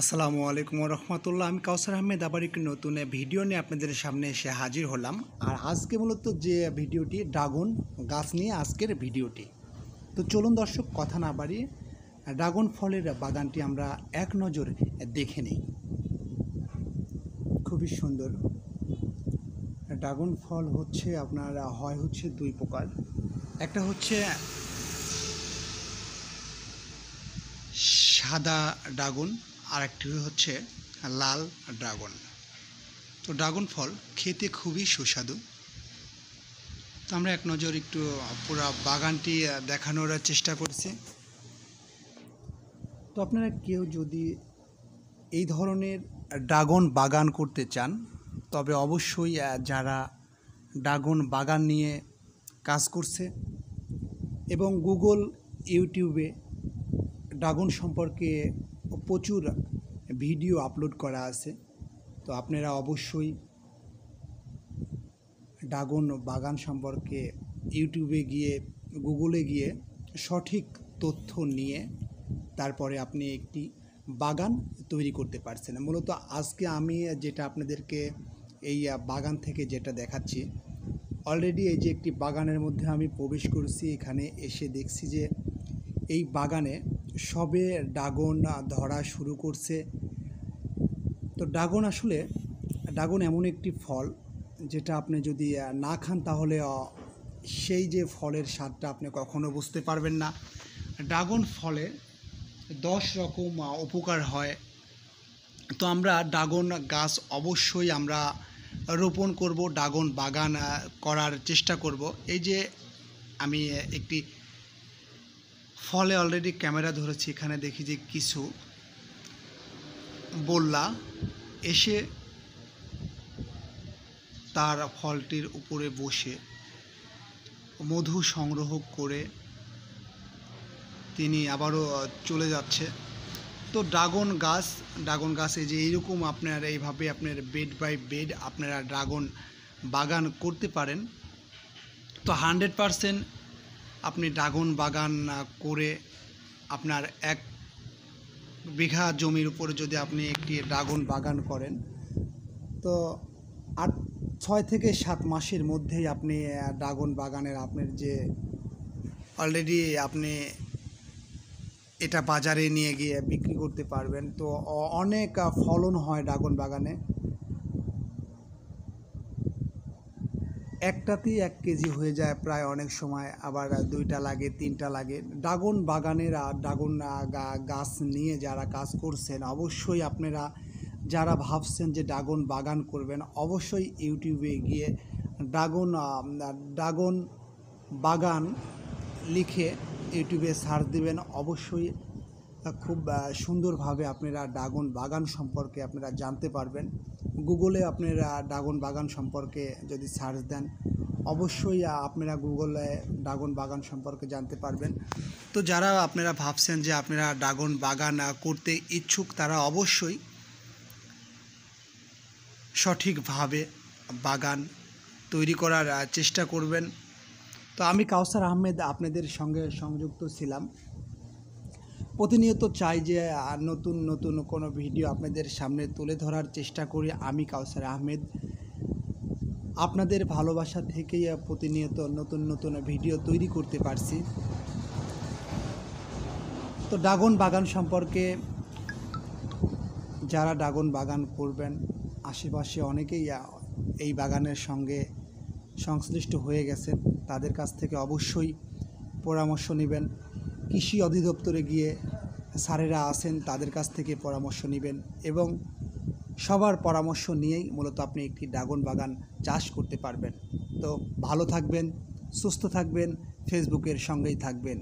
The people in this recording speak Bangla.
আসসালামু আলাইকুম রহমতুল্লাহ। আমি কাউসার আহমেদ আবার একটি নতুন ভিডিও নিয়ে আপনাদের সামনে এসে হাজির হলাম। আর আজকে মূলত যে ভিডিওটি ড্রাগন গাছ নিয়ে আজকের ভিডিওটি। তো চলুন দর্শক, কথা না বাড়িয়ে ড্রাগন ফলের বাগানটি আমরা এক নজর দেখে নিই। খুবই সুন্দর। ড্রাগন ফল হচ্ছে আপনার হচ্ছে দুই প্রকার। একটা হচ্ছে সাদা ড্রাগন, আর একটি হচ্ছে লাল ড্রাগন। তো ড্রাগন ফল খেতে খুবই সুস্বাদু। তো আমরা এক নজর একটু পুরো বাগানটি দেখানোর চেষ্টা করছি। তো আপনারা কেউ যদি এই ধরনের ড্রাগন বাগান করতে চান, তবে অবশ্যই যারা ড্রাগন বাগান নিয়ে কাজ করছে এবং গুগল, ইউটিউবে ড্রাগন সম্পর্কে প্রচুর ভিডিও আপলোড করা আছে, তো আপনারা অবশ্যই ড্রাগন বাগান সম্পর্কে ইউটিউবে গিয়ে, গুগলে গিয়ে সঠিক তথ্য নিয়ে তারপরে আপনি একটি বাগান তৈরি করতে পারছেন। মূলত আজকে আমি যেটা আপনাদেরকে এই বাগান থেকে যেটা দেখাচ্ছি, অলরেডি এই যে একটি বাগানের মধ্যে আমি প্রবেশ করেছি। এখানে এসে দেখছি যে এই বাগানে সবে ড্রাগন ধরা শুরু করছে। তো ড্রাগন এমন একটি ফল যেটা আপনি যদি না খান তাহলে সেই যে ফলের স্বাদটা আপনি কখনো বুঝতে পারবেন না। ড্রাগন ফলে 10 রকম উপকার হয়। তো আমরা ড্রাগন গাছ অবশ্যই আমরা রোপণ করব, ড্রাগন বাগান করার চেষ্টা করব। এই যে আমি একটি ফলে অলরেডি ক্যামেরা ধরেছি, এখানে দেখি যে কিছু বল্লা এসে তার ফলটির উপরে বসে মধু সংগ্রহ করে তিনি আবারও চলে যাচ্ছে। তো ড্রাগন গাছে যে এইরকম আপনার এইভাবে আপনার বেড বাই বেড আপনারা ড্রাগন বাগান করতে পারেন। তো 100% আপনি ড্রাগন বাগান করে আপনার 1 বিঘা জমির উপরে যদি আপনি একটি ড্রাগন বাগান করেন, তো 6 থেকে 7 মাসের মধ্যেই আপনি ড্রাগন বাগানের আপনার যে অলরেডি আপনি এটা বাজারে নিয়ে গিয়ে বিক্রি করতে পারবেন। তো অনেক ফলন হয় ড্রাগন বাগানে। একটাতেই 1 কেজি হয়ে যায় প্রায় অনেক সময়, আবার 2টা লাগে, 3টা লাগে। ড্রাগন বাগানের ড্রাগন গাছ নিয়ে যারা কাজ করছেন, অবশ্যই আপনারা যারা ভাবছেন যে ড্রাগন বাগান করবেন, অবশ্যই ইউটিউবে গিয়ে ড্রাগন বাগান লিখে ইউটিউবে সার্চ দিবেন। অবশ্যই খুব সুন্দরভাবে আপনারা ড্রাগন বাগান সম্পর্কে আপনারা জানতে পারবেন। গুগলে আপনারা ড্রাগন বাগান সম্পর্কে যদি সার্চ দেন, অবশ্যই আপনারা গুগলে ড্রাগন বাগান সম্পর্কে জানতে পারবেন। তো যারা আপনারা ভাবছেন যে আপনারা ড্রাগন বাগান করতে ইচ্ছুক, তারা অবশ্যই সঠিকভাবে বাগান তৈরি করার চেষ্টা করবেন। তো আমি কাউসার আহমেদ আপনাদের সঙ্গে সংযুক্ত ছিলাম। প্রতিনিয়ত চাই যে নতুন নতুন কোনো ভিডিও আপনাদের সামনে তুলে ধরার চেষ্টা করি। আমি কাউসার আহমেদ আপনাদের ভালোবাসা থেকেই প্রতিনিয়ত নতুন নতুন ভিডিও তৈরি করতে পারছি। তো ড্রাগন বাগান সম্পর্কে যারা ড্রাগন বাগান করবেন, আশেপাশে অনেকেই এই বাগানের সঙ্গে সংশ্লিষ্ট হয়ে গেছেন, তাদের কাছ থেকে অবশ্যই পরামর্শ নেবেন। কৃষি অধিদপ্তরে গিয়ে স্যারেরা আছেন, তাদের কাছ থেকে পরামর্শ নেবেন এবং সবার পরামর্শ নিয়েই মূলত আপনি একটি ড্রাগন বাগান চাষ করতে পারবেন। তো ভালো থাকবেন, সুস্থ থাকবেন, ফেসবুকের সঙ্গেই থাকবেন।